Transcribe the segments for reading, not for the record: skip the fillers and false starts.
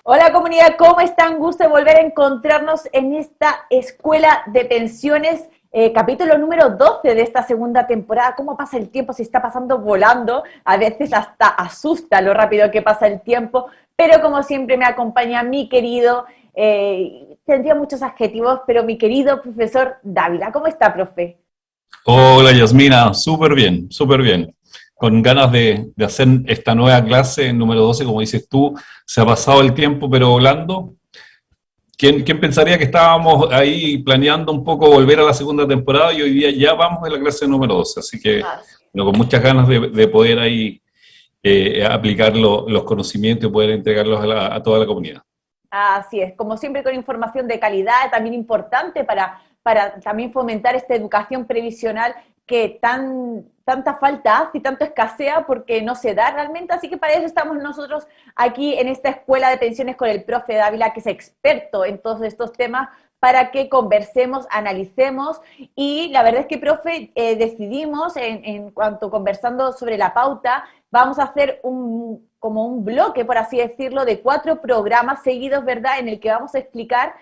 Hola comunidad, ¿cómo están? Gusto de volver a encontrarnos en esta escuela de pensiones, capítulo número 12 de esta segunda temporada. ¿Cómo pasa el tiempo? Se está pasando volando, a veces hasta asusta lo rápido que pasa el tiempo, pero como siempre me acompaña mi querido, tendría muchos adjetivos, pero mi querido profesor Dávila. ¿Cómo está, profe? Hola Yasmina, súper bien, súper bien. Con ganas de hacer esta nueva clase número 12, como dices tú, se ha pasado el tiempo pero volando. ¿Quién pensaría que estábamos ahí planeando un poco volver a la segunda temporada y hoy día ya vamos en la clase número 12? Así que Ah, bueno, con muchas ganas de poder ahí aplicar los conocimientos y poder entregarlos a toda la comunidad. Así es, como siempre con información de calidad, también importante para también fomentar esta educación previsional que tanta falta hace y tanto escasea porque no se da realmente, así que para eso estamos nosotros aquí en esta escuela de pensiones con el profe Dávila, que es experto en todos estos temas, para que conversemos, analicemos, y la verdad es que, profe, decidimos, en cuanto conversando sobre la pauta, vamos a hacer como un bloque, por así decirlo, de 4 programas seguidos, ¿verdad?, en el que vamos a explicar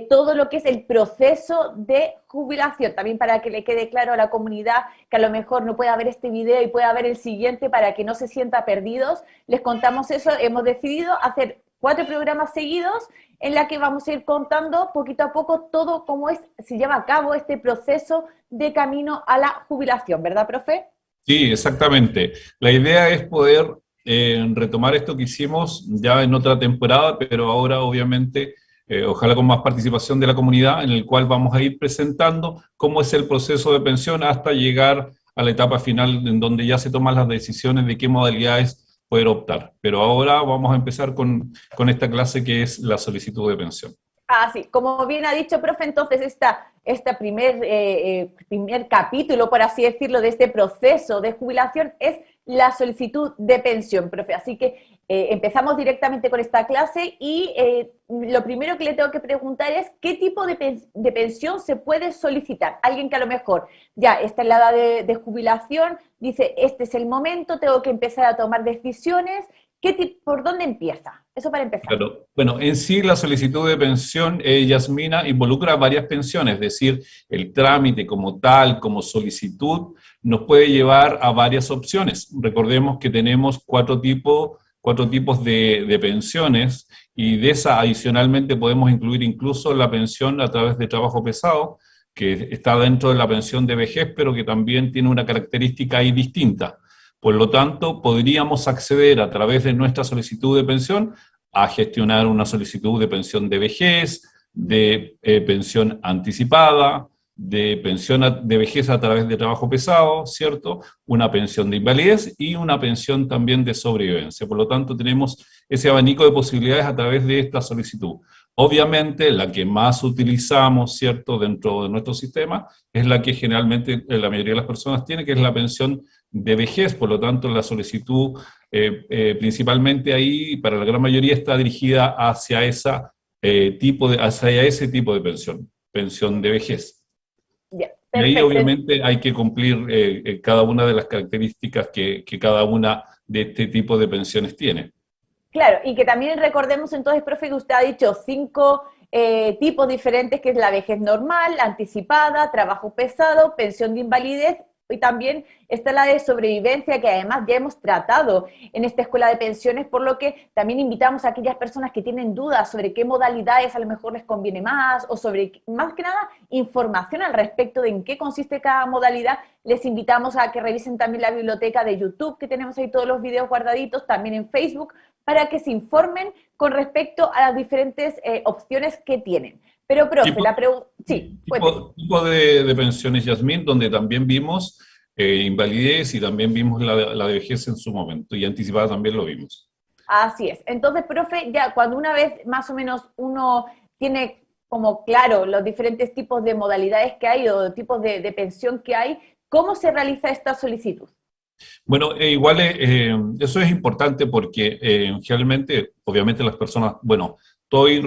todo lo que es el proceso de jubilación, también para que le quede claro a la comunidad que a lo mejor no pueda ver este video y pueda ver el siguiente para que no se sienta perdidos. Les contamos eso, hemos decidido hacer 4 programas seguidos en la que vamos a ir contando poquito a poco todo cómo se lleva a cabo este proceso de camino a la jubilación, ¿verdad, profe? Sí, exactamente. La idea es poder retomar esto que hicimos ya en otra temporada, pero ahora obviamente, ojalá con más participación de la comunidad, en el cual vamos a ir presentando cómo es el proceso de pensión hasta llegar a la etapa final en donde ya se toman las decisiones de qué modalidades poder optar. Pero ahora vamos a empezar con esta clase que es la solicitud de pensión. Ah, sí, como bien ha dicho, profe, entonces esta primer capítulo, por así decirlo, de este proceso de jubilación es la solicitud de pensión, profe. Así que empezamos directamente con esta clase y lo primero que le tengo que preguntar es ¿qué tipo de pensión se puede solicitar? Alguien que a lo mejor ya está en la edad de jubilación, dice, este es el momento, tengo que empezar a tomar decisiones. ¿Por dónde empieza? Eso para empezar. Claro. Bueno, en sí la solicitud de pensión, Yasmina, involucra varias pensiones, es decir, el trámite como tal, como solicitud, nos puede llevar a varias opciones. Recordemos que tenemos cuatro tipos de pensiones y de esa adicionalmente podemos incluir incluso la pensión a través de trabajo pesado, que está dentro de la pensión de vejez, pero que también tiene una característica ahí distinta. Por lo tanto, podríamos acceder a través de nuestra solicitud de pensión a gestionar una solicitud de pensión de vejez, de pensión anticipada, de pensión de vejez a través de trabajo pesado, ¿cierto? Una pensión de invalidez y una pensión también de sobrevivencia. Por lo tanto, tenemos ese abanico de posibilidades a través de esta solicitud. Obviamente, la que más utilizamos, ¿cierto?, dentro de nuestro sistema, es la que generalmente la mayoría de las personas tiene, que es la pensión de vejez. Por lo tanto, la solicitud principalmente ahí, para la gran mayoría, está dirigida hacia, hacia ese tipo de pensión de vejez. Ya, Y ahí perfecto. obviamente hay que cumplir cada una de las características que cada una de este tipo de pensiones tiene. Claro, y que también recordemos entonces, profe, que usted ha dicho 5 tipos diferentes, que es la vejez normal, la anticipada, trabajo pesado, pensión de invalidez, y también está la de sobrevivencia, que además ya hemos tratado en esta escuela de pensiones, por lo que también invitamos a aquellas personas que tienen dudas sobre qué modalidades a lo mejor les conviene más, o sobre, más que nada, información al respecto de en qué consiste cada modalidad. Les invitamos a que revisen también la biblioteca de YouTube, que tenemos ahí todos los videos guardaditos, también en Facebook, para que se informen con respecto a las diferentes opciones que tienen. Pero, profe, Tipo, la pregunta, sí, cuénteme. tipo de pensiones, Yasmín, donde también vimos invalidez y también vimos la de vejez en su momento, y anticipada también lo vimos. Así es. Entonces, profe, ya cuando una vez más o menos uno tiene como claro los diferentes tipos de modalidades que hay o tipos de pensión que hay, ¿cómo se realiza esta solicitud? Bueno, igual eso es importante porque generalmente, obviamente las personas, bueno, estoy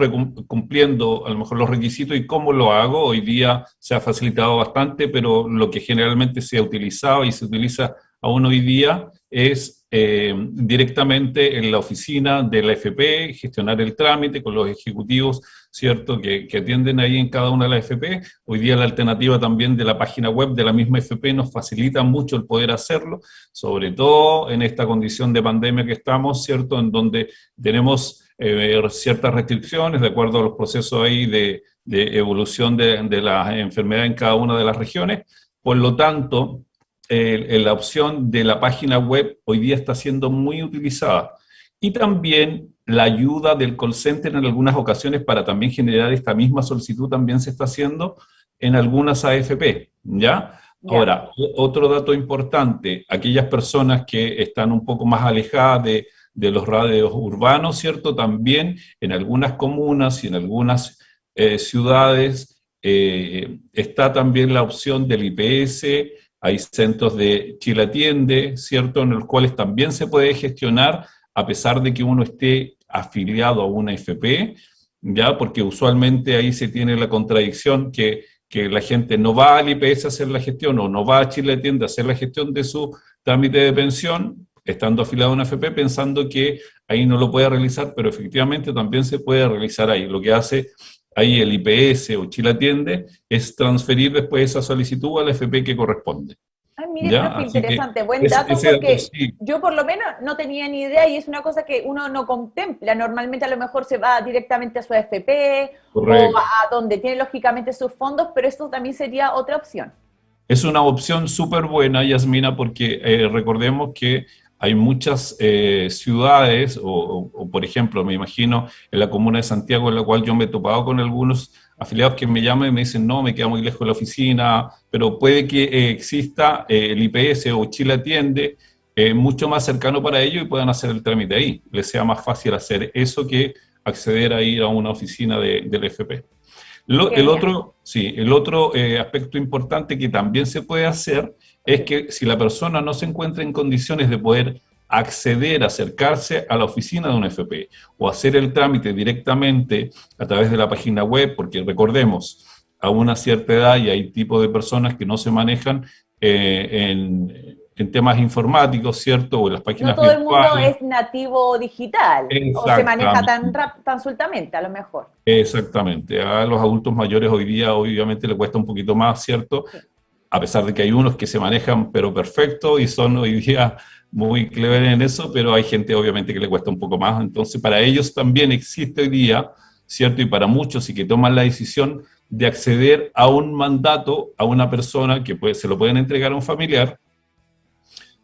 cumpliendo a lo mejor los requisitos y cómo lo hago. Hoy día se ha facilitado bastante, pero lo que generalmente se ha utilizado y se utiliza aún hoy día es directamente en la oficina de la FP, gestionar el trámite con los ejecutivos, ¿cierto?, que atienden ahí en cada una de las FP. Hoy día la alternativa también de la página web de la misma FP nos facilita mucho el poder hacerlo, sobre todo en esta condición de pandemia que estamos, ¿cierto?, en donde tenemos ciertas restricciones de acuerdo a los procesos ahí de evolución de la enfermedad en cada una de las regiones. Por lo tanto, la opción de la página web hoy día está siendo muy utilizada. Y también la ayuda del call center en algunas ocasiones para también generar esta misma solicitud también se está haciendo en algunas AFP, ¿ya? Ahora, otro dato importante, aquellas personas que están un poco más alejadas de los radios urbanos, ¿cierto? También en algunas comunas y en algunas ciudades está también la opción del IPS. Hay centros de Chile Atiende, ¿cierto?, en los cuales también se puede gestionar a pesar de que uno esté afiliado a una FP, ¿ya? Porque usualmente ahí se tiene la contradicción que la gente no va al IPS a hacer la gestión o no va a Chile Atiende a hacer la gestión de su trámite de pensión, estando afiliado a una FP, pensando que ahí no lo puede realizar, pero efectivamente también se puede realizar ahí. Lo que hace ahí el IPS o Chile Atiende es transferir después esa solicitud a la FP que corresponde. Ay, mire, profe, interesante, buen dato, porque sí, yo por lo menos no tenía ni idea y es una cosa que uno no contempla. Normalmente a lo mejor se va directamente a su AFP o a donde tiene lógicamente sus fondos, pero esto también sería otra opción. Es una opción súper buena, Yasmina, porque recordemos que hay muchas ciudades, o por ejemplo, me imagino en la comuna de Santiago, en la cual yo me he topado con algunos afiliados que me llaman y me dicen, no, me queda muy lejos de la oficina, pero puede que exista el IPS o Chile Atiende mucho más cercano para ellos y puedan hacer el trámite ahí. Les sea más fácil hacer eso que acceder a ir a una oficina del FP. El otro aspecto importante que también se puede hacer es que si la persona no se encuentra en condiciones de poder acceder, acercarse a la oficina de un FP o hacer el trámite directamente a través de la página web, porque recordemos, a una cierta edad y hay tipos de personas que no se manejan en temas informáticos, ¿cierto? O en las páginas virtuales. No todo el mundo es nativo digital o se maneja tan sueltamente, a lo mejor. Exactamente. A los adultos mayores hoy día obviamente les cuesta un poquito más, ¿cierto? Sí. A pesar de que hay unos que se manejan pero perfecto y son hoy día muy clever en eso, pero hay gente obviamente que le cuesta un poco más. Entonces para ellos también existe hoy día, ¿cierto? Y para muchos y que toman la decisión de acceder a un mandato a una persona que se lo pueden entregar a un familiar,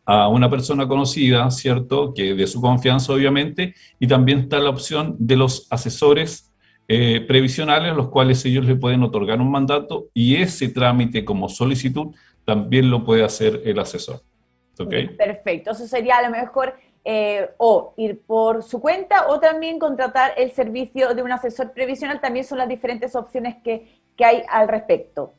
a una persona conocida, ¿cierto?, que de su confianza obviamente, y también está la opción de los asesores previsionales, los cuales ellos le pueden otorgar un mandato y ese trámite como solicitud también lo puede hacer el asesor. ¿Okay? Perfecto, eso sería a lo mejor o ir por su cuenta o también contratar el servicio de un asesor previsional, también son las diferentes opciones que hay al respecto.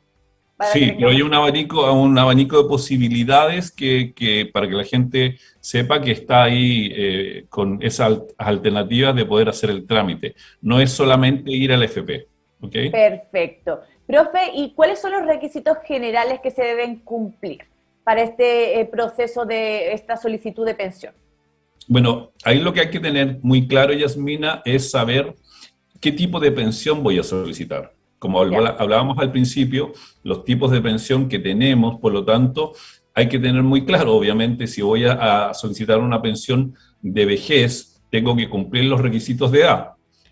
Sí, pero hay un abanico de posibilidades que para que la gente sepa que está ahí con esas alternativas de poder hacer el trámite. No es solamente ir al FP. ¿Okay? Perfecto. Profe, ¿y cuáles son los requisitos generales que se deben cumplir para este proceso de esta solicitud de pensión? Bueno, ahí lo que hay que tener muy claro, Yasmina, es saber qué tipo de pensión voy a solicitar. Como hablábamos al principio, los tipos de pensión que tenemos, por lo tanto, hay que tener muy claro, obviamente, si voy a solicitar una pensión de vejez, tengo que cumplir los requisitos de edad.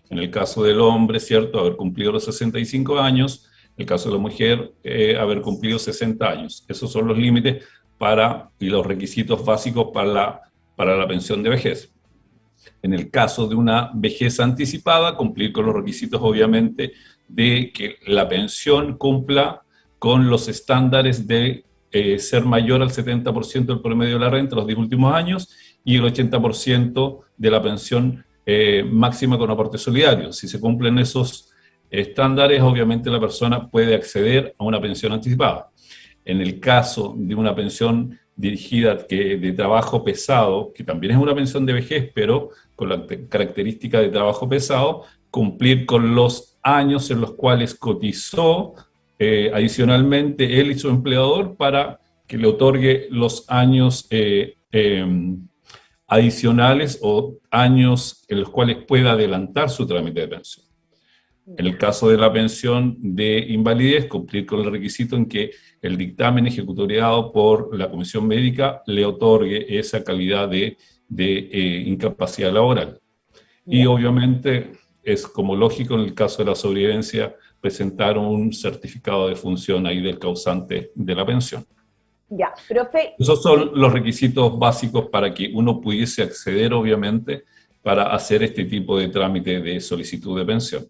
En el caso del hombre, ¿cierto?, haber cumplido los 65 años, en el caso de la mujer, haber cumplido 60 años. Esos son los límites y los requisitos básicos para la pensión de vejez. En el caso de una vejez anticipada, cumplir con los requisitos, obviamente, de que la pensión cumpla con los estándares de ser mayor al 70% del promedio de la renta los 10 últimos años y el 80% de la pensión máxima con aporte solidario. Si se cumplen esos estándares, obviamente la persona puede acceder a una pensión anticipada. En el caso de una pensión dirigida de trabajo pesado, que también es una pensión de vejez, pero con la característica de trabajo pesado, cumplir con los años en los cuales cotizó adicionalmente él y su empleador para que le otorgue los años adicionales o años en los cuales pueda adelantar su trámite de pensión. En el caso de la pensión de invalidez, cumplir con el requisito en que el dictamen ejecutoriado por la comisión médica le otorgue esa calidad de incapacidad laboral. Y obviamente es como lógico en el caso de la sobrevivencia presentar un certificado de función ahí del causante de la pensión. Ya, profe. Esos son los requisitos básicos para que uno pudiese acceder, obviamente, para hacer este tipo de trámite de solicitud de pensión.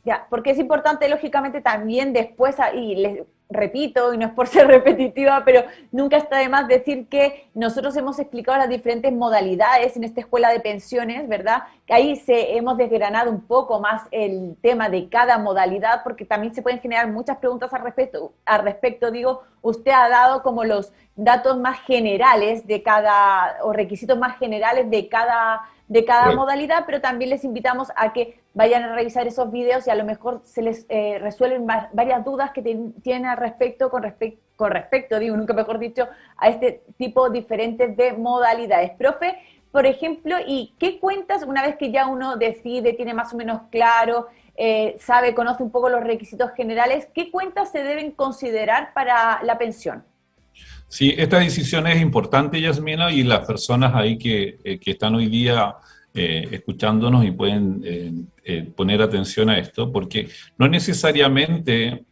Ya, porque es importante, lógicamente, también después, y les repito, y no es por ser repetitiva, pero nunca está de más decir que nosotros hemos explicado las diferentes modalidades en esta escuela de pensiones, ¿verdad? Que ahí hemos desgranado un poco más el tema de cada modalidad, porque también se pueden generar muchas preguntas al respecto. Digo, usted ha dado como los datos más generales de cada, o requisitos más generales de cada modalidad, pero también les invitamos a que vayan a revisar esos videos y a lo mejor se les resuelven varias dudas que tienen al respecto, con respecto, digo, nunca mejor dicho, a este tipo diferentes de modalidades. Profe, por ejemplo, ¿y qué cuentas una vez que ya uno decide, tiene más o menos claro, sabe, conoce un poco los requisitos generales, qué cuentas se deben considerar para la pensión? Sí, esta decisión es importante, Yasmina, y las personas ahí que están hoy día escuchándonos y pueden poner atención a esto, porque no necesariamente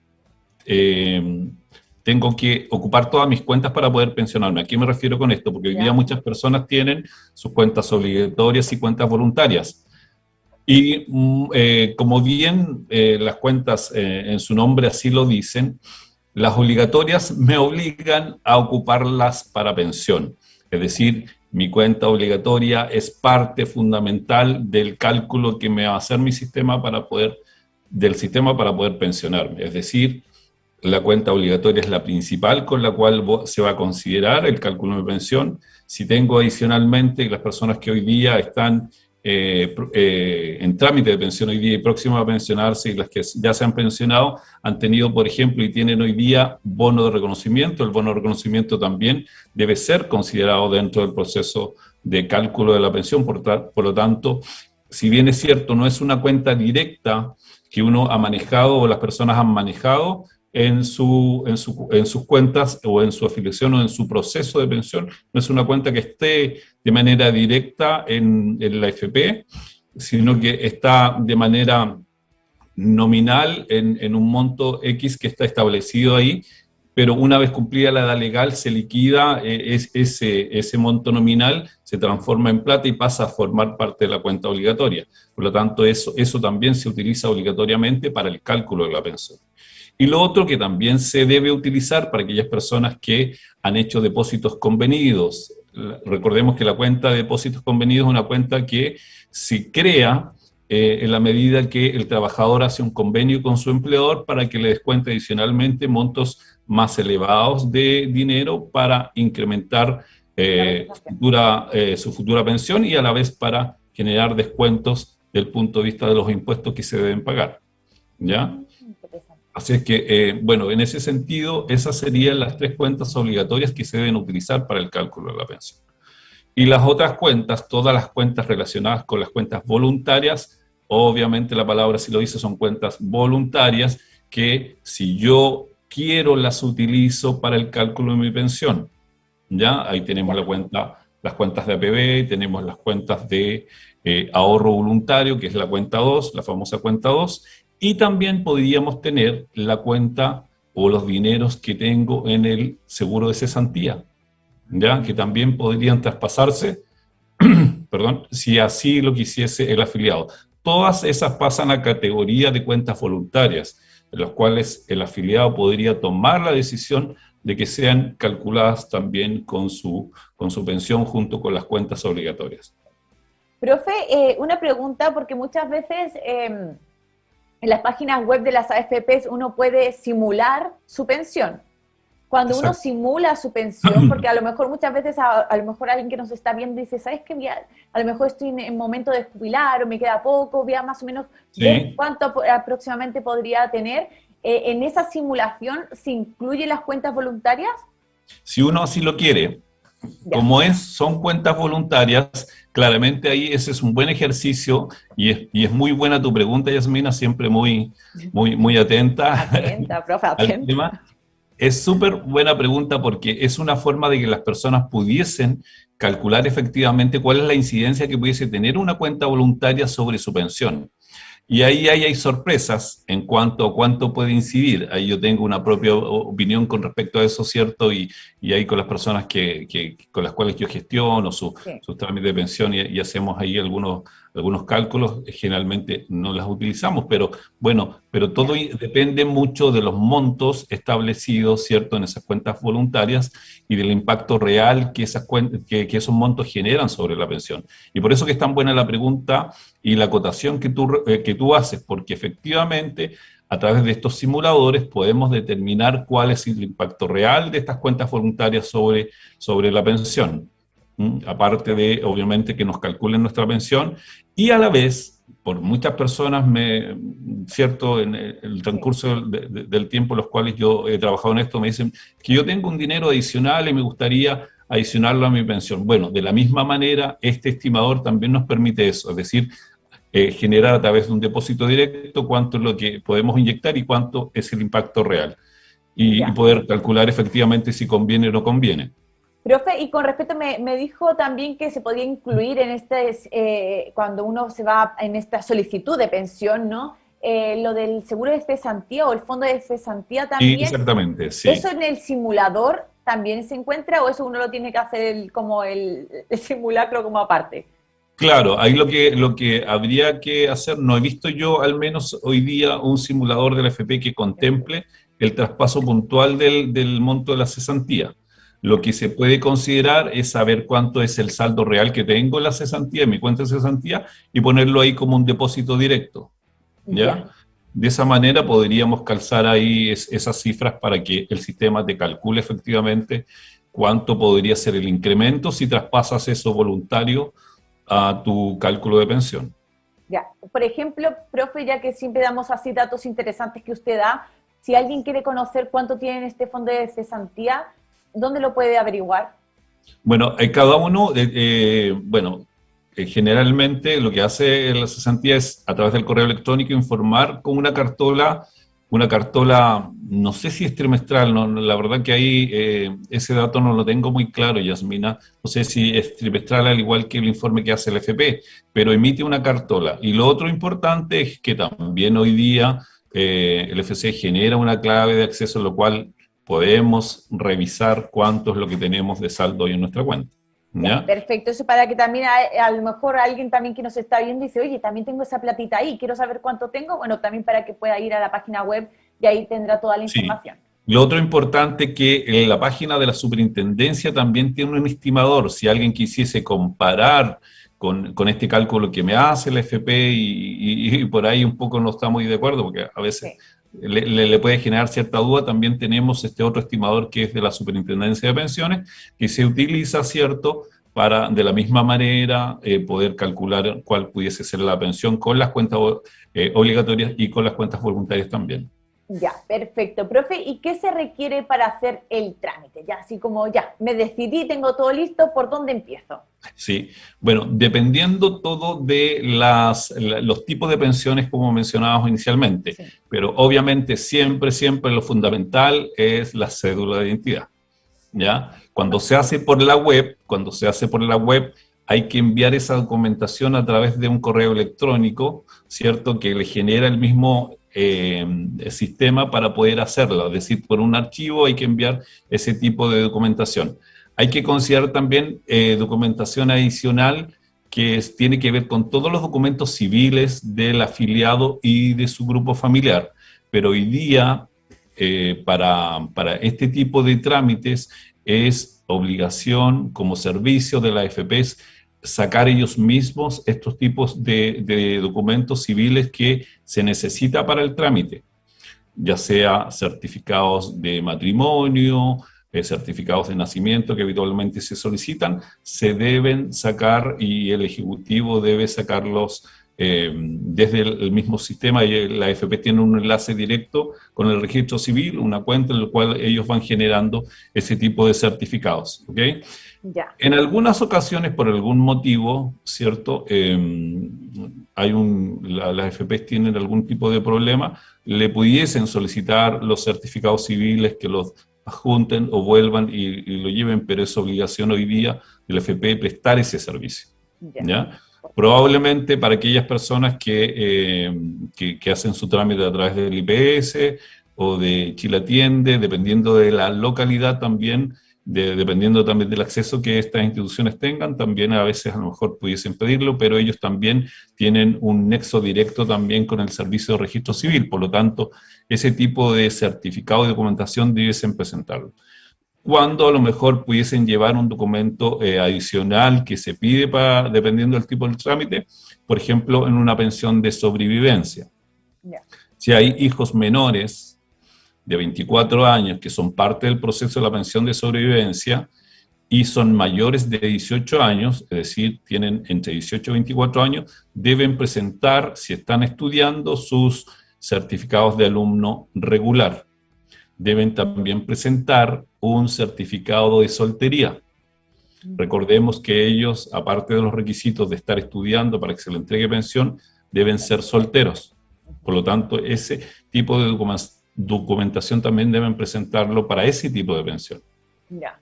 tengo que ocupar todas mis cuentas para poder pensionarme. ¿A qué me refiero con esto? Porque hoy día muchas personas tienen sus cuentas obligatorias y cuentas voluntarias. Y como bien las cuentas en su nombre así lo dicen, las obligatorias me obligan a ocuparlas para pensión. Es decir, mi cuenta obligatoria es parte fundamental del cálculo que me va a hacer mi sistema del sistema para poder pensionarme. Es decir, la cuenta obligatoria es la principal con la cual se va a considerar el cálculo de pensión. Si tengo adicionalmente las personas que hoy día están en trámite de pensión hoy día y próximas a pensionarse, y las que ya se han pensionado han tenido, por ejemplo, y tienen hoy día bono de reconocimiento. El bono de reconocimiento también debe ser considerado dentro del proceso de cálculo de la pensión. Por lo tanto, si bien es cierto, no es una cuenta directa que uno ha manejado o las personas han manejado en sus cuentas o en su afiliación o en su proceso de pensión, no es una cuenta que esté de manera directa en la AFP, sino que está de manera nominal en un monto X que está establecido ahí, pero una vez cumplida la edad legal se liquida ese monto nominal, se transforma en plata y pasa a formar parte de la cuenta obligatoria. Por lo tanto, eso también se utiliza obligatoriamente para el cálculo de la pensión. Y lo otro que también se debe utilizar para aquellas personas que han hecho depósitos convenidos. Recordemos que la cuenta de depósitos convenidos es una cuenta que se crea en la medida que el trabajador hace un convenio con su empleador para que le descuente adicionalmente montos más elevados de dinero para incrementar su futura pensión y a la vez para generar descuentos del punto de vista de los impuestos que se deben pagar. ¿Ya? Así es que, bueno, en ese sentido, esas serían las 3 cuentas obligatorias que se deben utilizar para el cálculo de la pensión. Y las otras cuentas, todas las cuentas relacionadas con las cuentas voluntarias, obviamente la palabra así lo dice, son cuentas voluntarias que si yo quiero las utilizo para el cálculo de mi pensión. ¿Ya? Ahí tenemos las cuentas de APB, tenemos las cuentas de ahorro voluntario, que es la cuenta 2, la famosa cuenta 2, y también podríamos tener la cuenta o los dineros que tengo en el seguro de cesantía, ¿ya? Que también podrían traspasarse, perdón, si así lo quisiese el afiliado. Todas esas pasan a categoría de cuentas voluntarias, en las cuales el afiliado podría tomar la decisión de que sean calculadas también con su pensión junto con las cuentas obligatorias. Profe, una pregunta, porque muchas veces en las páginas web de las AFPs uno puede simular su pensión. Cuando uno simula su pensión, porque a lo mejor muchas veces, a lo mejor alguien que nos está viendo dice, ¿sabes qué? A lo mejor estoy en momento de jubilar o me queda poco, voy a más o menos ver cuánto aproximadamente podría tener. ¿En esa simulación se incluyen las cuentas voluntarias? Si uno así lo quiere, Ya. Como son cuentas voluntarias, claramente ahí ese es un buen ejercicio y es muy buena tu pregunta, Yasmina, siempre muy atenta Atenta, profe, al atenta. tema. Es súper buena pregunta porque es una forma de que las personas pudiesen calcular efectivamente cuál es la incidencia que pudiese tener una cuenta voluntaria sobre su pensión. Y ahí hay sorpresas en cuanto a cuánto puede incidir. Ahí yo tengo una propia opinión con respecto a eso, ¿cierto? Y ahí con las personas con las cuales yo gestiono Sí. sus trámites de pensión y hacemos ahí algunos cálculos, generalmente no las utilizamos, pero bueno, pero todo Ya. depende mucho de los montos establecidos, ¿cierto? En esas cuentas voluntarias y del impacto real que esos montos generan sobre la pensión. Y por eso que es tan buena la pregunta y la acotación que tú haces, porque efectivamente a través de estos simuladores podemos determinar cuál es el impacto real de estas cuentas voluntarias sobre la pensión. Aparte de, obviamente, que nos calculen nuestra pensión y a la vez, por muchas personas, cierto, en el Sí. transcurso del tiempo en los cuales yo he trabajado en esto, me dicen que yo tengo un dinero adicional y me gustaría adicionarlo a mi pensión. Bueno, de la misma manera, este estimador también nos permite eso, es decir, generar a través de un depósito directo cuánto es lo que podemos inyectar y cuánto es el impacto real. Y Ya. poder calcular efectivamente si conviene o no conviene. Profe, y con respecto, me dijo también que se podía incluir en cuando uno se va en esta solicitud de pensión, ¿no? Lo del seguro de cesantía o el fondo de cesantía Sí, también. exactamente, sí. ¿Eso en el simulador también se encuentra o eso uno lo tiene que hacer como el simulacro como aparte? Claro, ahí lo que habría que hacer, no he visto yo al menos hoy día un simulador de la FP que contemple el traspaso puntual del monto de la cesantía. Lo que se puede considerar es saber cuánto es el saldo real que tengo en la cesantía, en mi cuenta de cesantía, y ponerlo ahí como un depósito directo, Ya. ¿ya? De esa manera podríamos calzar ahí esas cifras para que el sistema te calcule efectivamente cuánto podría ser el incremento si traspasas eso voluntario a tu cálculo de pensión. Ya. Por ejemplo, profe, ya que siempre damos así datos interesantes que usted da, si alguien quiere conocer cuánto tiene en este fondo de cesantía, ¿dónde lo puede averiguar? Bueno, cada uno, generalmente lo que hace la cesantía es a través del correo electrónico informar con una cartola, no sé si es trimestral, la verdad que ahí ese dato no lo tengo muy claro, Yasmina, no sé si es trimestral al igual que el informe que hace el FP, pero emite una cartola. Y lo otro importante es que también hoy día el FC genera una clave de acceso, lo cual podemos revisar cuánto es lo que tenemos de saldo hoy en nuestra cuenta. Ya, ¿Ya? perfecto. Eso para que también a lo mejor alguien también que nos está viendo dice, oye, también tengo esa platita ahí, quiero saber cuánto tengo. Bueno, también para que pueda ir a la página web y ahí tendrá toda la Sí. información. Lo otro importante que en la página de la superintendencia también tiene un estimador. Si alguien quisiese comparar con este cálculo que me hace el FP y por ahí un poco no está muy de acuerdo, porque a veces Sí. le puede generar cierta duda, también tenemos este otro estimador que es de la superintendencia de pensiones, que se utiliza, ¿cierto?, para de la misma manera poder calcular cuál pudiese ser la pensión con las cuentas obligatorias y con las cuentas voluntarias también. Ya, perfecto. Profe, ¿y qué se requiere para hacer el trámite? Ya, así como ya, me decidí, tengo todo listo, ¿por dónde empiezo? Sí, bueno, dependiendo todo de los tipos de pensiones como mencionábamos inicialmente, Sí. pero obviamente siempre lo fundamental es la cédula de identidad, ¿ya? Cuando se hace por la web, hay que enviar esa documentación a través de un correo electrónico, ¿cierto? Que le genera el mismo sistema para poder hacerlo, es decir, por un archivo hay que enviar ese tipo de documentación. Hay que considerar también documentación adicional tiene que ver con todos los documentos civiles del afiliado y de su grupo familiar. Pero hoy día, para este tipo de trámites, es obligación como servicio de la AFP sacar ellos mismos estos tipos de documentos civiles que se necesita para el trámite, ya sea certificados de matrimonio, certificados de nacimiento que habitualmente se solicitan, se deben sacar y el Ejecutivo debe sacarlos desde el mismo sistema. La AFP tiene un enlace directo con el registro civil, una cuenta en la cual ellos van generando ese tipo de certificados. ¿Ok? Ya. En algunas ocasiones, por algún motivo, ¿cierto? Las AFPs tienen algún tipo de problema, le pudiesen solicitar los certificados civiles que los adjunten o vuelvan y lo lleven, pero es obligación hoy día de la AFP prestar ese servicio. ¿Ya? Probablemente para aquellas personas que hacen su trámite a través del IPS o de Chile Atiende, dependiendo de la localidad también, dependiendo también del acceso que estas instituciones tengan, también a veces a lo mejor pudiesen pedirlo, pero ellos también tienen un nexo directo también con el Servicio de Registro Civil, por lo tanto, ese tipo de certificado de documentación debiesen presentarlo. Cuando a lo mejor pudiesen llevar un documento adicional que se pide dependiendo del tipo del trámite, por ejemplo, en una pensión de sobrevivencia. Yeah. Si hay hijos menores de 24 años que son parte del proceso de la pensión de sobrevivencia y son mayores de 18 años, es decir, tienen entre 18 y 24 años, deben presentar, si están estudiando, sus certificados de alumno regular. Deben también presentar un certificado de soltería. Recordemos que ellos, aparte de los requisitos de estar estudiando para que se les entregue pensión, deben ser solteros. Por lo tanto, ese tipo de documentación también deben presentarlo para ese tipo de pensión. Ya.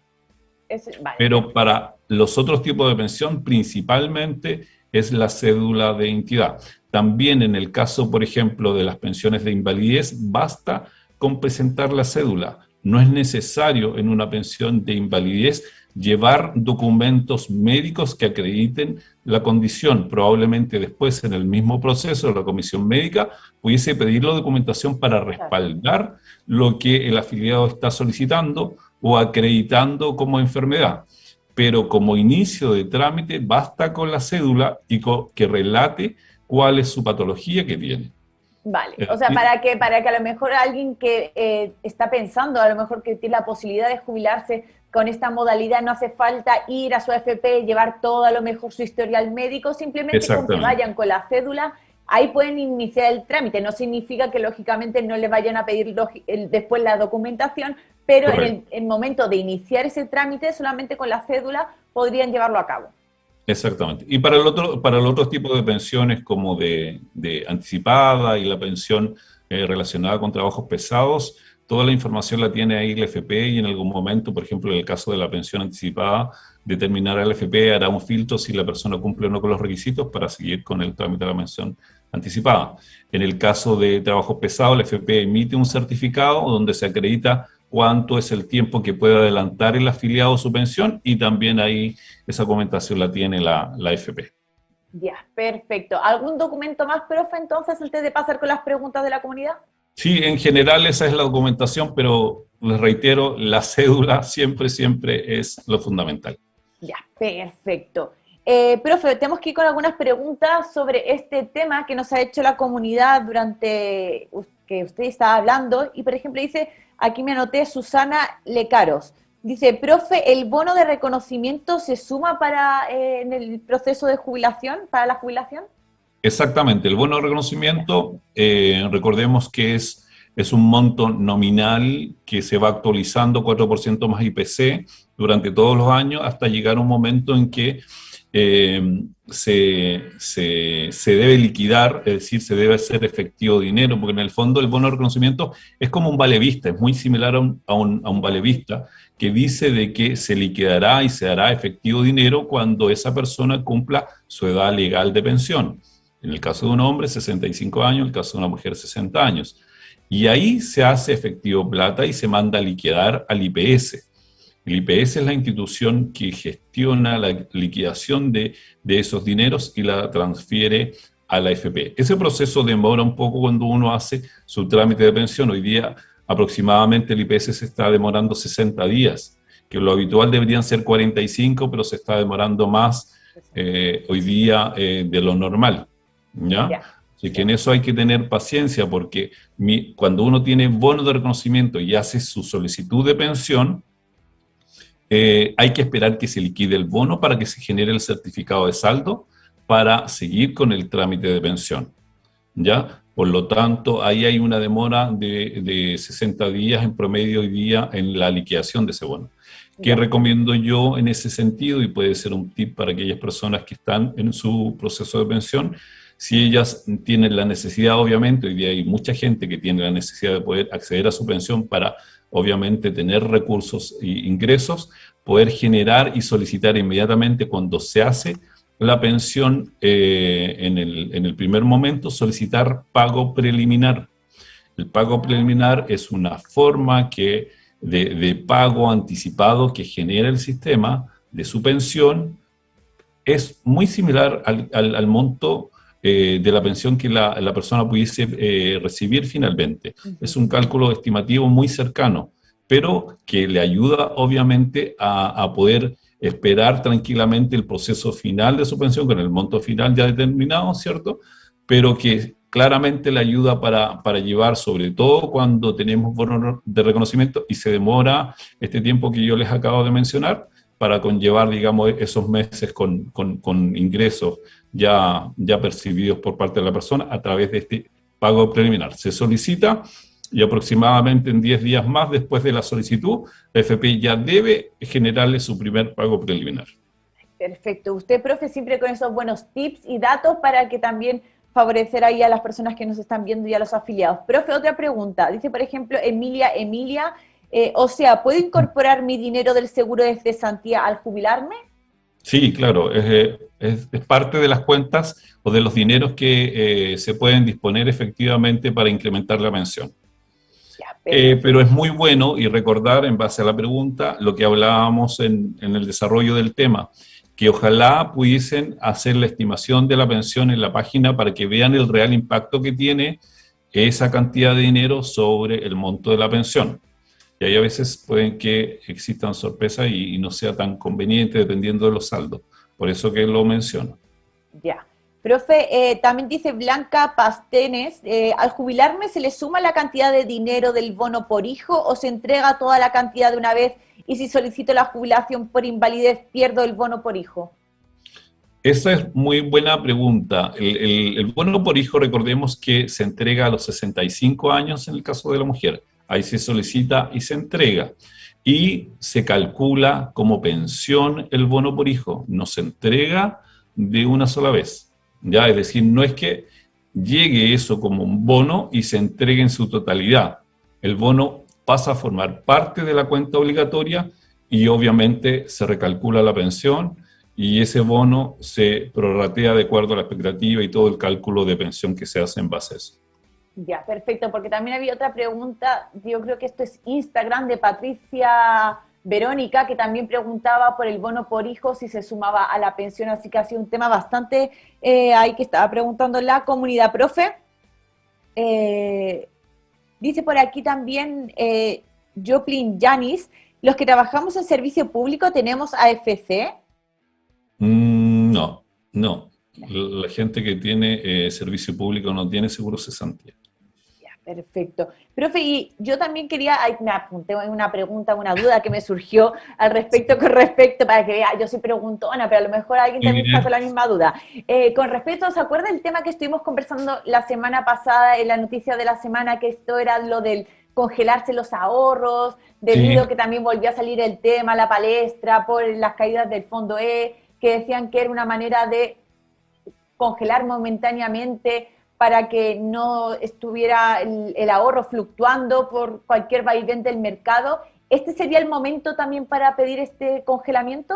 Vale. Pero para los otros tipos de pensión, principalmente es la cédula de identidad. También en el caso, por ejemplo, de las pensiones de invalidez, basta con presentar la cédula. No es necesario en una pensión de invalidez llevar documentos médicos que acrediten la condición. Probablemente después, en el mismo proceso de la comisión médica, pudiese pedir la documentación para respaldar lo que el afiliado está solicitando o acreditando como enfermedad. Pero como inicio de trámite, basta con la cédula y que relate cuál es su patología que tiene. Vale, o sea, para que a lo mejor alguien que está pensando, a lo mejor que tiene la posibilidad de jubilarse con esta modalidad, no hace falta ir a su AFP, llevar todo a lo mejor su historial médico, simplemente con que vayan con la cédula, ahí pueden iniciar el trámite. No significa que lógicamente no le vayan a pedir después la documentación, pero en el momento de iniciar ese trámite, solamente con la cédula podrían llevarlo a cabo. Exactamente. Y para el otro tipo de pensiones como de anticipada y la pensión relacionada con trabajos pesados, toda la información la tiene ahí la AFP y en algún momento, por ejemplo, en el caso de la pensión anticipada, determinará la AFP, hará un filtro si la persona cumple o no con los requisitos para seguir con el trámite de la pensión anticipada. En el caso de trabajos pesados, la AFP emite un certificado donde se acredita cuánto es el tiempo que puede adelantar el afiliado su pensión y también ahí esa documentación la tiene la AFP. Ya, perfecto. ¿Algún documento más, profe, entonces, antes de pasar con las preguntas de la comunidad? Sí, en general esa es la documentación, pero les reitero, la cédula siempre es lo fundamental. Ya, perfecto. Profe, tenemos que ir con algunas preguntas sobre este tema que nos ha hecho la comunidad durante que usted estaba hablando. Y, por ejemplo, dice, aquí me anoté Susana Lecaros. Dice, profe, ¿el bono de reconocimiento se suma en el proceso de jubilación, para la jubilación? Exactamente, el bono de reconocimiento, recordemos que es un monto nominal que se va actualizando 4% más IPC durante todos los años hasta llegar a un momento en que se debe liquidar, es decir, se debe hacer efectivo dinero, porque en el fondo el bono de reconocimiento es como un vale vista, es muy similar a un vale vista, que dice de que se liquidará y se dará efectivo dinero cuando esa persona cumpla su edad legal de pensión. En el caso de un hombre, 65 años, en el caso de una mujer, 60 años. Y ahí se hace efectivo plata y se manda a liquidar al IPS. El IPS es la institución que gestiona la liquidación de esos dineros y la transfiere a la AFP. Ese proceso demora un poco cuando uno hace su trámite de pensión. Hoy día aproximadamente el IPS se está demorando 60 días, que lo habitual deberían ser 45, pero se está demorando más hoy día de lo normal. ¿Ya? Así que en eso hay que tener paciencia porque cuando uno tiene bono de reconocimiento y hace su solicitud de pensión, hay que esperar que se liquide el bono para que se genere el certificado de saldo para seguir con el trámite de pensión, ¿ya? Por lo tanto, ahí hay una demora de 60 días en promedio hoy día en la liquidación de ese bono. ¿Qué recomiendo yo en ese sentido? Y puede ser un tip para aquellas personas que están en su proceso de pensión. Si ellas tienen la necesidad, obviamente, hoy día hay mucha gente que tiene la necesidad de poder acceder a su pensión para, obviamente, tener recursos e ingresos, poder generar y solicitar inmediatamente cuando se hace la pensión en el primer momento, solicitar pago preliminar. El pago preliminar es una forma de pago anticipado que genera el sistema de su pensión. Es muy similar al monto de la pensión que la persona pudiese recibir finalmente. Es un cálculo estimativo muy cercano, pero que le ayuda obviamente a poder esperar tranquilamente el proceso final de su pensión con el monto final ya determinado, ¿cierto? Pero que claramente le ayuda para llevar, sobre todo cuando tenemos bonos de reconocimiento y se demora este tiempo que yo les acabo de mencionar, para conllevar, digamos, esos meses con ingresos ya percibidos por parte de la persona a través de este pago preliminar. Se solicita y aproximadamente en 10 días más después de la solicitud, la FP ya debe generarle su primer pago preliminar. Perfecto. Usted, profe, siempre con esos buenos tips y datos para que también favorecer ahí a las personas que nos están viendo y a los afiliados. Profe, otra pregunta. Dice, por ejemplo, Emilia, o sea, ¿puedo incorporar mi dinero del seguro de cesantía al jubilarme? Sí, claro, es parte de las cuentas o de los dineros que se pueden disponer efectivamente para incrementar la pensión. Pero es muy bueno y recordar, en base a la pregunta, lo que hablábamos en el desarrollo del tema, que ojalá pudiesen hacer la estimación de la pensión en la página para que vean el real impacto que tiene esa cantidad de dinero sobre el monto de la pensión. Y ahí a veces pueden que existan sorpresas y no sea tan conveniente dependiendo de los saldos. Por eso que lo menciono. Ya. Profe, también dice Blanca Pastenes, ¿al jubilarme se le suma la cantidad de dinero del bono por hijo o se entrega toda la cantidad de una vez y si solicito la jubilación por invalidez pierdo el bono por hijo? Esa es muy buena pregunta. El bono por hijo, recordemos que se entrega a los 65 años en el caso de la mujer. Ahí se solicita y se entrega. Y se calcula como pensión el bono por hijo. No se entrega de una sola vez. ¿Ya? Es decir, no es que llegue eso como un bono y se entregue en su totalidad. El bono pasa a formar parte de la cuenta obligatoria y obviamente se recalcula la pensión y ese bono se prorratea de acuerdo a la expectativa y todo el cálculo de pensión que se hace en base a eso. Ya, perfecto, porque también había otra pregunta, yo creo que esto es Instagram, de Patricia Verónica, que también preguntaba por el bono por hijo, si se sumaba a la pensión, así que ha sido un tema bastante ahí que estaba preguntando la comunidad. Profe, dice por aquí también Joplin Yanis, ¿los que trabajamos en servicio público tenemos AFC? No. La gente que tiene servicio público no tiene seguro cesantía. Perfecto. Profe, y yo también quería, me apunté una pregunta, una duda que me surgió al respecto, para que vea, yo soy preguntona, pero a lo mejor alguien también está con la misma duda. Con respecto, ¿se acuerda el tema que estuvimos conversando la semana pasada, en la noticia de la semana, que esto era lo del congelarse los ahorros, debido a que también volvió a salir el tema a la palestra por las caídas del Fondo E, que decían que era una manera de congelar momentáneamente para que no estuviera el ahorro fluctuando por cualquier vaivén del mercado? ¿Este sería el momento también para pedir este congelamiento?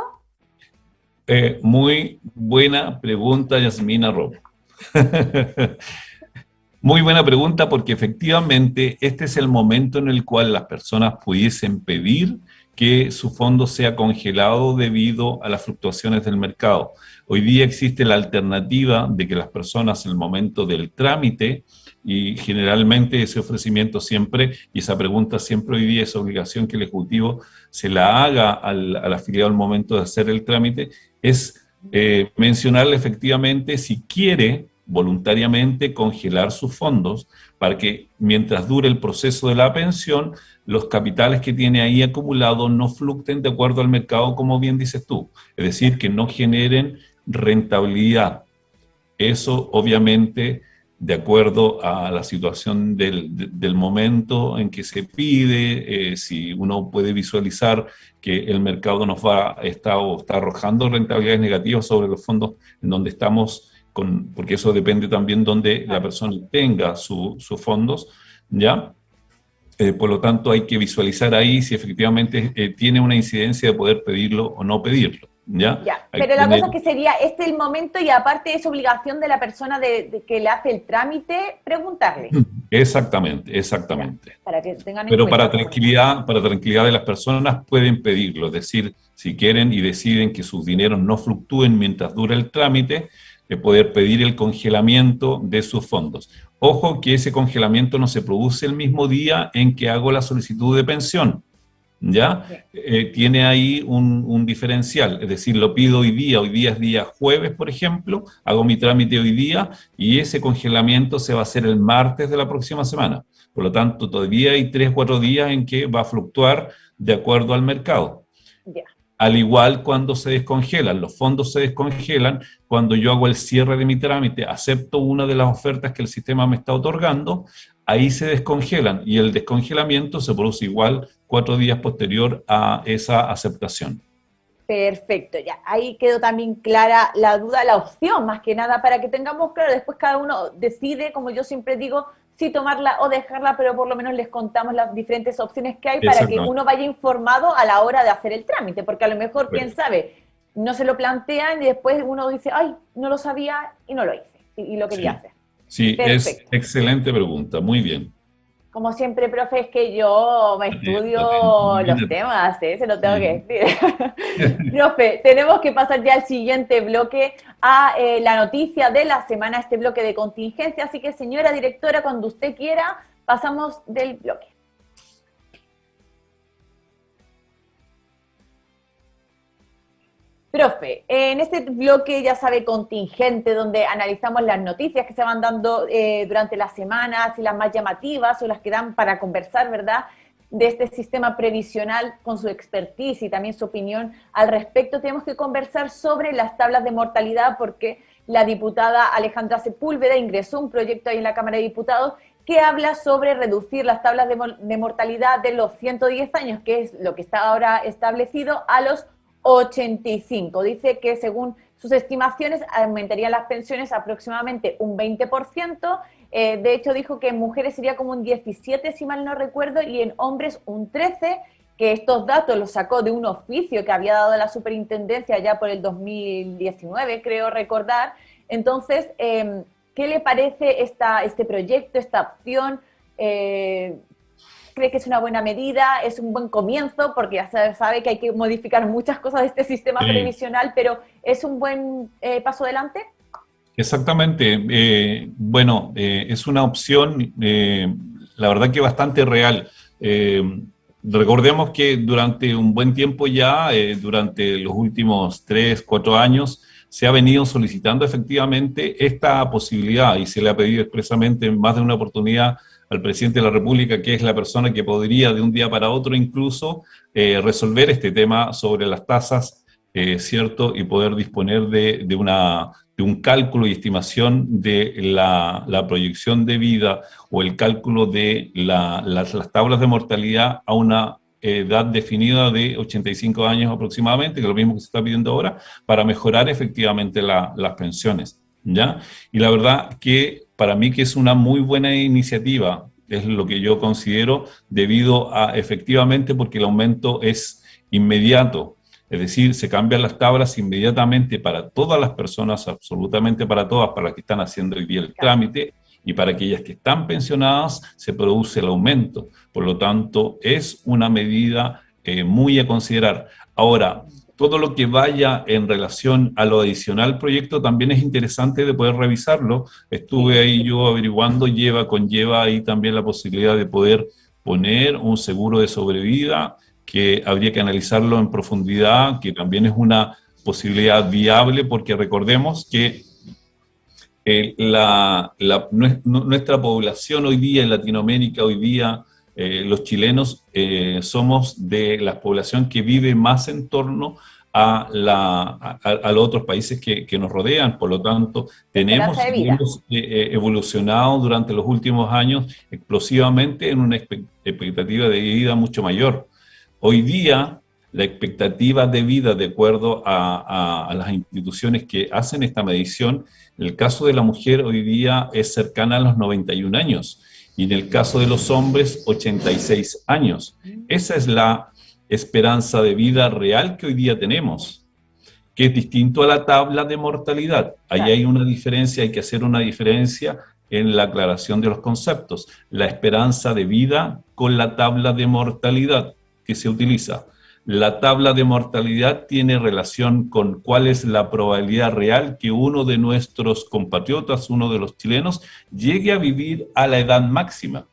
Muy buena pregunta, Yasmina Rob. Muy buena pregunta, porque efectivamente este es el momento en el cual las personas pudiesen pedir que su fondo sea congelado debido a las fluctuaciones del mercado. Hoy día existe la alternativa de que las personas en el momento del trámite, y generalmente ese ofrecimiento siempre, y esa pregunta siempre hoy día es obligación que el Ejecutivo se la haga al afiliado al momento de hacer el trámite, es mencionarle efectivamente si quiere voluntariamente congelar sus fondos para que mientras dure el proceso de la pensión, los capitales que tiene ahí acumulados no fluctúen de acuerdo al mercado, como bien dices tú. Es decir, que no generen rentabilidad. Eso obviamente de acuerdo a la situación del momento en que se pide, si uno puede visualizar que el mercado está arrojando rentabilidades negativas sobre los fondos en donde estamos, porque eso depende también donde la persona tenga sus fondos, ¿ya? Por lo tanto, hay que visualizar ahí si efectivamente tiene una incidencia de poder pedirlo o no pedirlo. ¿Ya? Ya, pero la cosa es que sería el momento y aparte es obligación de la persona de que le hace el trámite preguntarle. Exactamente, exactamente. Ya, para que tengan en Pero cuenta. para tranquilidad de las personas pueden pedirlo, es decir, si quieren y deciden que sus dineros no fluctúen mientras dura el trámite, de poder pedir el congelamiento de sus fondos. Ojo que ese congelamiento no se produce el mismo día en que hago la solicitud de pensión. ¿Ya? Tiene ahí un diferencial, es decir, lo pido hoy día es día jueves, por ejemplo, hago mi trámite hoy día y ese congelamiento se va a hacer el martes de la próxima semana. Por lo tanto, todavía hay 3 o 4 días en que va a fluctuar de acuerdo al mercado. Yeah. Al igual cuando se descongelan, los fondos se descongelan, cuando yo hago el cierre de mi trámite, acepto una de las ofertas que el sistema me está otorgando, ahí se descongelan y el descongelamiento se produce igual 4 días posterior a esa aceptación. Perfecto, ya. Ahí quedó también clara la duda, la opción, más que nada, para que tengamos claro, después cada uno decide, como yo siempre digo, si tomarla o dejarla, pero por lo menos les contamos las diferentes opciones que hay para que uno vaya informado a la hora de hacer el trámite, porque a lo mejor, quién sabe, no se lo plantean y después uno dice, ay, no lo sabía y no lo hice, y lo quería hacer. Sí, perfecto. Es excelente pregunta, muy bien. Como siempre, profe, es que yo me estudio los temas, se lo tengo que decir. Profe, tenemos que pasar ya al siguiente bloque, a la noticia de la semana, este bloque de contingencia. Así que, señora directora, cuando usted quiera, pasamos del bloque. Profe, en este bloque, ya sabe, contingente, donde analizamos las noticias que se van dando durante las semanas y las más llamativas o las que dan para conversar, ¿verdad?, de este sistema previsional con su expertise y también su opinión al respecto. Tenemos que conversar sobre las tablas de mortalidad porque la diputada Alejandra Sepúlveda ingresó un proyecto ahí en la Cámara de Diputados que habla sobre reducir las tablas de mortalidad de los 110 años, que es lo que está ahora establecido, a los 85. Dice que según sus estimaciones aumentarían las pensiones aproximadamente un 20%. De hecho, dijo que en mujeres sería como un 17%, si mal no recuerdo, y en hombres un 13%, que estos datos los sacó de un oficio que había dado la superintendencia ya por el 2019, creo recordar. Entonces, ¿qué le parece este proyecto, esta opción? ¿Cree que es una buena medida? ¿Es un buen comienzo? Porque ya se sabe que hay que modificar muchas cosas de este sistema previsional, pero ¿es un buen paso adelante? Exactamente. Bueno, es una opción, la verdad que bastante real. Recordemos que durante un buen tiempo ya, durante los últimos 3, 4 años, se ha venido solicitando efectivamente esta posibilidad y se le ha pedido expresamente en más de una oportunidad al presidente de la República, que es la persona que podría de un día para otro incluso resolver este tema sobre las tasas, ¿cierto? Y poder disponer de un cálculo y estimación de la proyección de vida o el cálculo de las tablas de mortalidad a una edad definida de 85 años aproximadamente, que es lo mismo que se está pidiendo ahora, para mejorar efectivamente las pensiones, ¿ya? Y la verdad que para mí que es una muy buena iniciativa, es lo que yo considero, debido a efectivamente porque el aumento es inmediato, es decir, se cambian las tablas inmediatamente para todas las personas, absolutamente para todas, para las que están haciendo hoy día el trámite, y para aquellas que están pensionadas se produce el aumento. Por lo tanto, es una medida muy a considerar. Ahora, todo lo que vaya en relación a lo adicional al proyecto también es interesante de poder revisarlo. Estuve ahí yo averiguando, conlleva ahí también la posibilidad de poder poner un seguro de sobrevida, que habría que analizarlo en profundidad, que también es una posibilidad viable, porque recordemos que nuestra población hoy día en Latinoamérica, hoy día los chilenos somos de la población que vive más en torno a los otros países que nos rodean. Por lo tanto, Esperanza de vida. hemos evolucionado durante los últimos años explosivamente en una expectativa de vida mucho mayor. Hoy día, la expectativa de vida, de acuerdo a las instituciones que hacen esta medición, en el caso de la mujer hoy día es cercana a los 91 años y en el caso de los hombres 86 años. Esa es la esperanza de vida real que hoy día tenemos, que es distinto a la tabla de mortalidad. Ahí hay una diferencia, hay que hacer una diferencia en la aclaración de los conceptos. La esperanza de vida con la tabla de mortalidad que se utiliza. La tabla de mortalidad tiene relación con cuál es la probabilidad real que uno de nuestros compatriotas, uno de los chilenos, llegue a vivir a la edad máxima.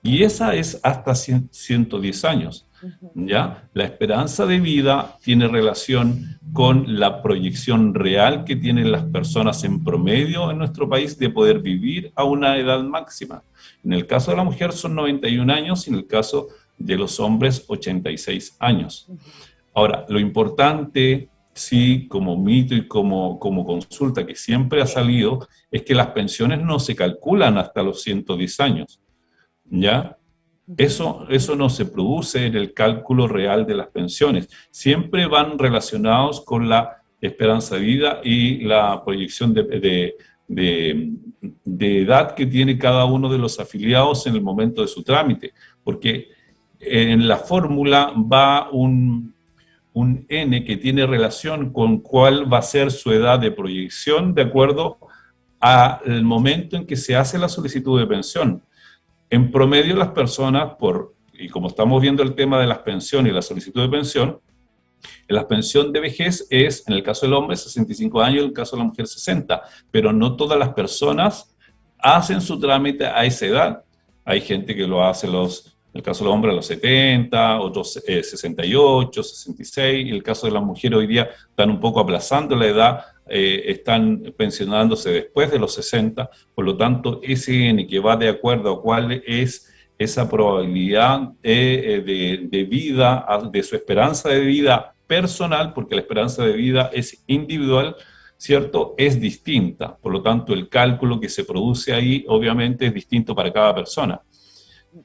Y esa es hasta 110 años. ¿Ya? La esperanza de vida tiene relación con la proyección real que tienen las personas en promedio en nuestro país de poder vivir a una edad máxima. En el caso de la mujer son 91 años y en el caso de los hombres 86 años. Ahora, lo importante, sí, como mito y como consulta que siempre ha salido, es que las pensiones no se calculan hasta los 110 años, ¿ya? Eso no se produce en el cálculo real de las pensiones. Siempre van relacionados con la esperanza de vida y la proyección de edad que tiene cada uno de los afiliados en el momento de su trámite, porque en la fórmula va un N que tiene relación con cuál va a ser su edad de proyección de acuerdo al momento en que se hace la solicitud de pensión. En promedio las personas, y como estamos viendo el tema de las pensiones y la solicitud de pensión, la pensión de vejez es, en el caso del hombre, 65 años, en el caso de la mujer, 60, pero no todas las personas hacen su trámite a esa edad. Hay gente que lo hace, en el caso del hombre, a los 70, otros 68, 66, y en el caso de las mujeres hoy día están un poco aplazando la edad, están pensionándose después de los 60, por lo tanto, ese N que va de acuerdo a cuál es esa probabilidad de vida, de su esperanza de vida personal, porque la esperanza de vida es individual, ¿cierto? Es distinta, por lo tanto, el cálculo que se produce ahí, obviamente, es distinto para cada persona.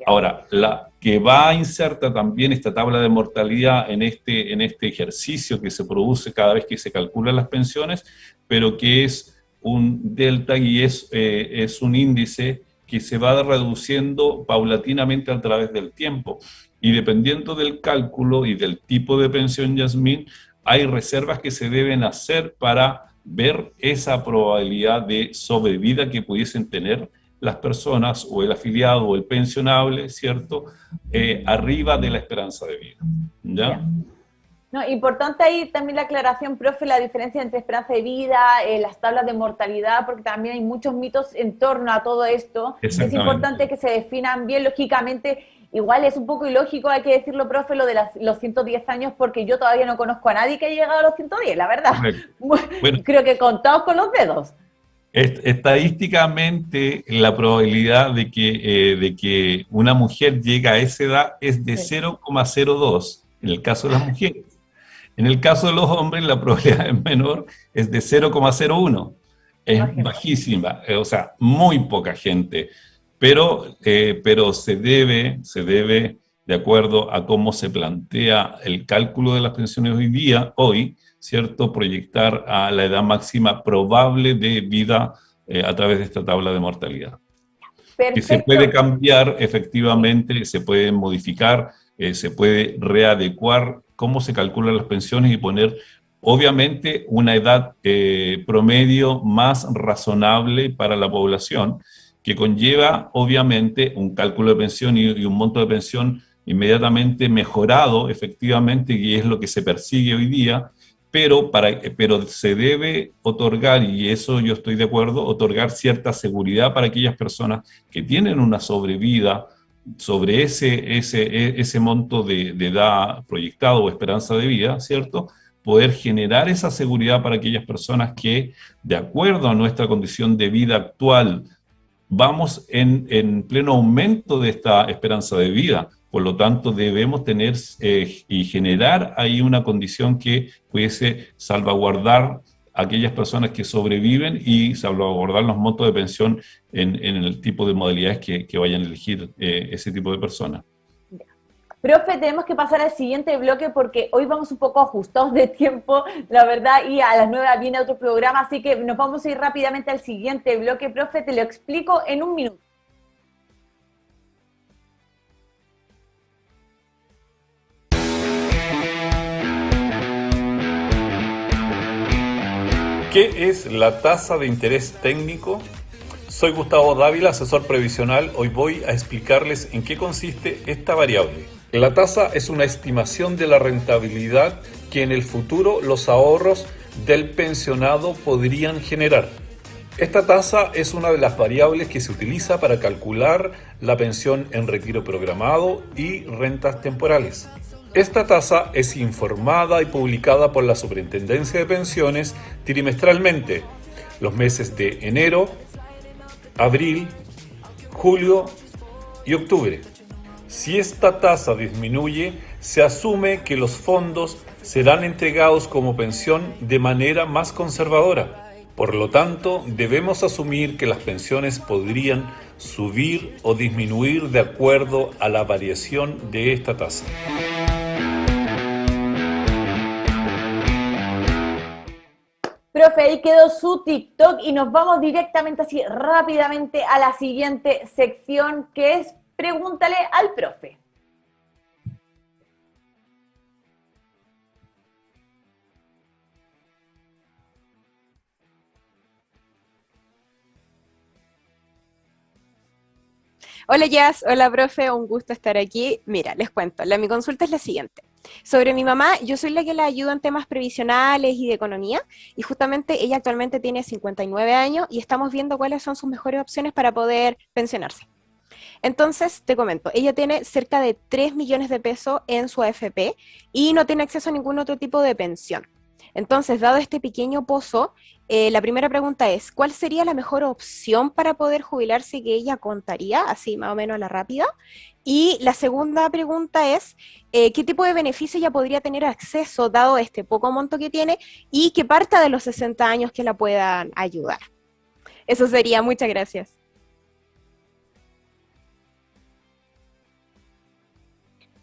Ahora, la que va a insertar también esta tabla de mortalidad en este ejercicio que se produce cada vez que se calculan las pensiones, pero que es un delta y es un índice que se va reduciendo paulatinamente a través del tiempo. Y dependiendo del cálculo y del tipo de pensión, Yasmín, hay reservas que se deben hacer para ver esa probabilidad de sobrevida que pudiesen tener las personas o el afiliado o el pensionable, ¿cierto? Arriba de la esperanza de vida. ¿Ya? No, importante ahí también la aclaración, profe, la diferencia entre esperanza de vida, las tablas de mortalidad, porque también hay muchos mitos en torno a todo esto. Es importante que se definan bien, lógicamente. Igual es un poco ilógico, hay que decirlo, profe, lo de los 110 años, porque yo todavía no conozco a nadie que haya llegado a los 110, la verdad. Bueno, creo que contados con los dedos. Estadísticamente, la probabilidad de que una mujer llegue a esa edad es de 0,02 en el caso de las mujeres. En el caso de los hombres, la probabilidad es menor, es de 0,01. Es bajísima, o sea, muy poca gente. Pero se debe, de acuerdo a cómo se plantea el cálculo de las pensiones hoy, ¿cierto?, proyectar a la edad máxima probable de vida a través de esta tabla de mortalidad. Perfecto. Que se puede cambiar, efectivamente, se puede modificar, se puede readecuar cómo se calculan las pensiones y poner, obviamente, una edad promedio más razonable para la población, que conlleva, obviamente, un cálculo de pensión y un monto de pensión inmediatamente mejorado, efectivamente, y es lo que se persigue hoy día, pero se debe otorgar, y eso yo estoy de acuerdo, otorgar cierta seguridad para aquellas personas que tienen una sobrevida sobre ese monto de edad proyectado o esperanza de vida, ¿cierto?, poder generar esa seguridad para aquellas personas que, de acuerdo a nuestra condición de vida actual, vamos en pleno aumento de esta esperanza de vida. por lo tanto debemos tener y generar ahí una condición que pudiese salvaguardar a aquellas personas que sobreviven y salvaguardar los montos de pensión en el tipo de modalidades que vayan a elegir ese tipo de personas. Profe, tenemos que pasar al siguiente bloque porque hoy vamos un poco ajustados de tiempo, la verdad, y a las 9 viene otro programa, así que nos vamos a ir rápidamente al siguiente bloque. Profe, te lo explico en un minuto. ¿Qué es la tasa de interés técnico? Soy Gustavo Dávila, asesor previsional. Hoy voy a explicarles en qué consiste esta variable. La tasa es una estimación de la rentabilidad que en el futuro los ahorros del pensionado podrían generar. Esta tasa es una de las variables que se utiliza para calcular la pensión en retiro programado y rentas temporales. Esta tasa es informada y publicada por la Superintendencia de Pensiones trimestralmente, los meses de enero, abril, julio y octubre. Si esta tasa disminuye, se asume que los fondos serán entregados como pensión de manera más conservadora. Por lo tanto, debemos asumir que las pensiones podrían subir o disminuir de acuerdo a la variación de esta tasa. Profe, ahí quedó su TikTok y nos vamos directamente así rápidamente a la siguiente sección que es Pregúntale al Profe. Hola Jazz, hola profe, un gusto estar aquí. Mira, les cuento, mi consulta es la siguiente. Sobre mi mamá, yo soy la que la ayuda en temas previsionales y de economía, y justamente ella actualmente tiene 59 años y estamos viendo cuáles son sus mejores opciones para poder pensionarse. Entonces, te comento, ella tiene cerca de 3 millones de pesos en su AFP y no tiene acceso a ningún otro tipo de pensión. Entonces, dado este pequeño pozo, la primera pregunta es, ¿cuál sería la mejor opción para poder jubilarse que ella contaría, así más o menos a la rápida? Y la segunda pregunta es, ¿qué tipo de beneficio ella podría tener acceso, dado este poco monto que tiene, y que parta de los 60 años que la puedan ayudar? Eso sería, muchas gracias.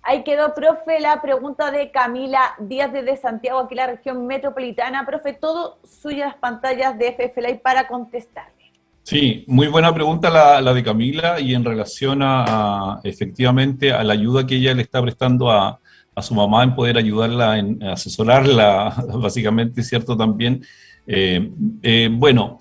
Ahí quedó, profe, la pregunta de Camila Díaz desde Santiago, aquí en la región metropolitana. Profe, todo suyo las pantallas de FF Live para contestarle. Sí, muy buena pregunta la de Camila y en relación efectivamente a la ayuda que ella le está prestando a su mamá en poder ayudarla, en asesorarla, básicamente, ¿cierto? También, bueno,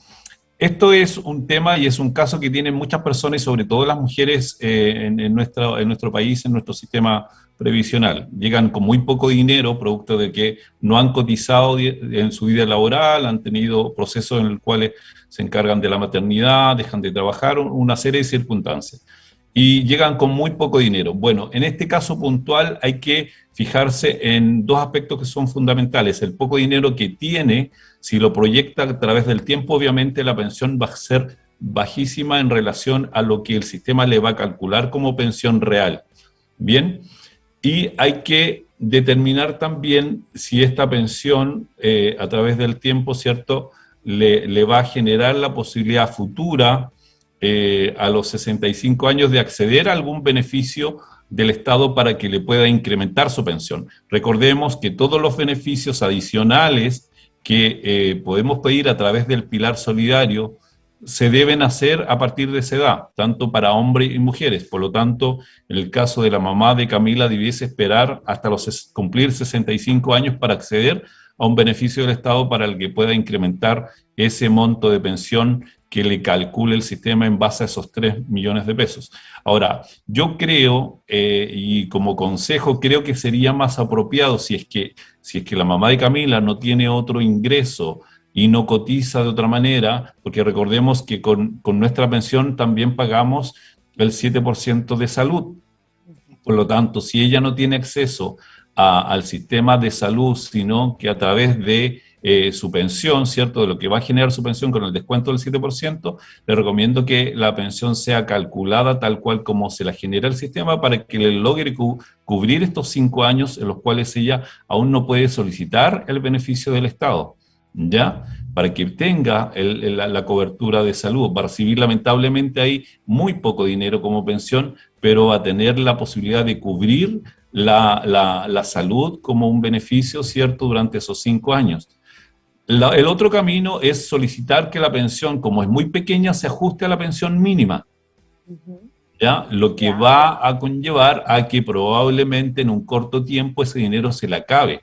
esto es un tema y es un caso que tienen muchas personas y sobre todo las mujeres en nuestro país, en nuestro sistema previsional. Llegan con muy poco dinero, producto de que no han cotizado en su vida laboral, han tenido procesos en los cuales se encargan de la maternidad, dejan de trabajar, una serie de circunstancias. Y llegan con muy poco dinero. Bueno, en este caso puntual hay que fijarse en dos aspectos que son fundamentales. El poco dinero que tiene, si lo proyecta a través del tiempo, obviamente la pensión va a ser bajísima en relación a lo que el sistema le va a calcular como pensión real. Bien, y hay que determinar también si esta pensión a través del tiempo, ¿cierto?, le va a generar la posibilidad futura a los 65 años de acceder a algún beneficio del Estado para que le pueda incrementar su pensión. Recordemos que todos los beneficios adicionales que podemos pedir a través del pilar solidario se deben hacer a partir de esa edad, tanto para hombres y mujeres. Por lo tanto, en el caso de la mamá de Camila, debiese esperar hasta cumplir 65 años para acceder a un beneficio del Estado para el que pueda incrementar ese monto de pensión que le calcule el sistema en base a esos 3 millones de pesos. Ahora, yo creo, y como consejo, creo que sería más apropiado si es que la mamá de Camila no tiene otro ingreso y no cotiza de otra manera, porque recordemos que con nuestra pensión también pagamos el 7% de salud. Por lo tanto, si ella no tiene acceso al sistema de salud, sino que a través de su pensión, ¿cierto? De lo que va a generar su pensión con el descuento del 7%, le recomiendo que la pensión sea calculada tal cual como se la genera el sistema para que le logre cubrir estos 5 años en los cuales ella aún no puede solicitar el beneficio del Estado, ¿ya? Para que tenga la cobertura de salud. Va a recibir lamentablemente ahí muy poco dinero como pensión, pero va a tener la posibilidad de cubrir la salud como un beneficio, ¿cierto?, durante esos 5 años. El otro camino es solicitar que la pensión, como es muy pequeña, se ajuste a la pensión mínima, ¿ya? Lo que va a conllevar a que probablemente en un corto tiempo ese dinero se le acabe,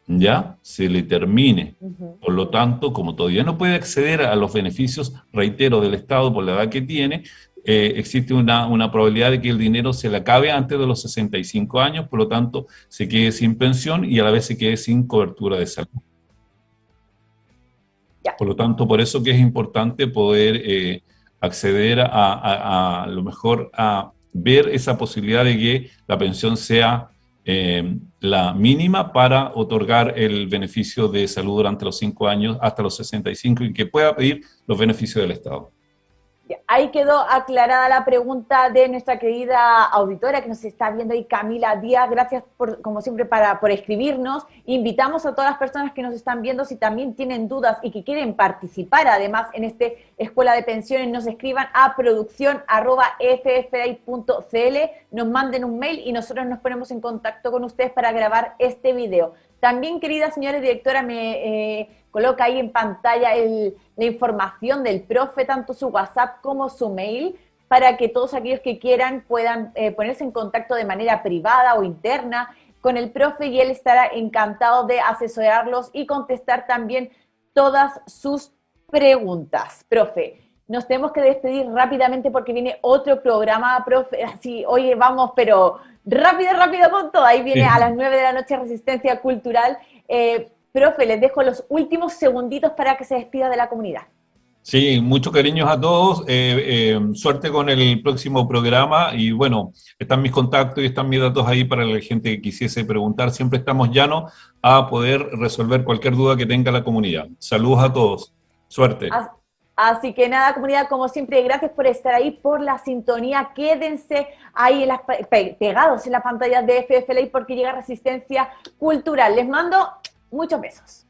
¿ya? Se le termine. Por lo tanto, como todavía no puede acceder a los beneficios, reitero, del Estado por la edad que tiene, existe una probabilidad de que el dinero se le acabe antes de los 65 años, por lo tanto, se quede sin pensión y a la vez se quede sin cobertura de salud. Por lo tanto, por eso que es importante poder acceder a lo mejor a ver esa posibilidad de que la pensión sea la mínima para otorgar el beneficio de salud durante los 5 años hasta los 65 y que pueda pedir los beneficios del Estado. Ahí quedó aclarada la pregunta de nuestra querida auditora que nos está viendo ahí, Camila Díaz. Gracias, como siempre, por escribirnos. Invitamos a todas las personas que nos están viendo, si también tienen dudas y que quieren participar, además, en este Escuela de Pensiones, nos escriban a producción@ffday.cl, nos manden un mail y nosotros nos ponemos en contacto con ustedes para grabar este video. También, querida señora directora, me coloca ahí en pantalla la información del profe, tanto su WhatsApp como su mail, para que todos aquellos que quieran puedan ponerse en contacto de manera privada o interna con el profe y él estará encantado de asesorarlos y contestar también todas sus preguntas. Profe, nos tenemos que despedir rápidamente porque viene otro programa, profe, así, oye, vamos, pero rápido con todo. Ahí viene a las 9 de la noche Resistencia Cultural. Profe, les dejo los últimos segunditos para que se despida de la comunidad. Sí, muchos cariños a todos, suerte con el próximo programa y bueno, están mis contactos y están mis datos ahí para la gente que quisiese preguntar. Siempre estamos llanos a poder resolver cualquier duda que tenga la comunidad. Saludos a todos, suerte. Así que nada, comunidad, como siempre, gracias por estar ahí, por la sintonía. Quédense ahí pegados en la pantalla de FFLA porque llega Resistencia Cultural. Les mando muchos besos.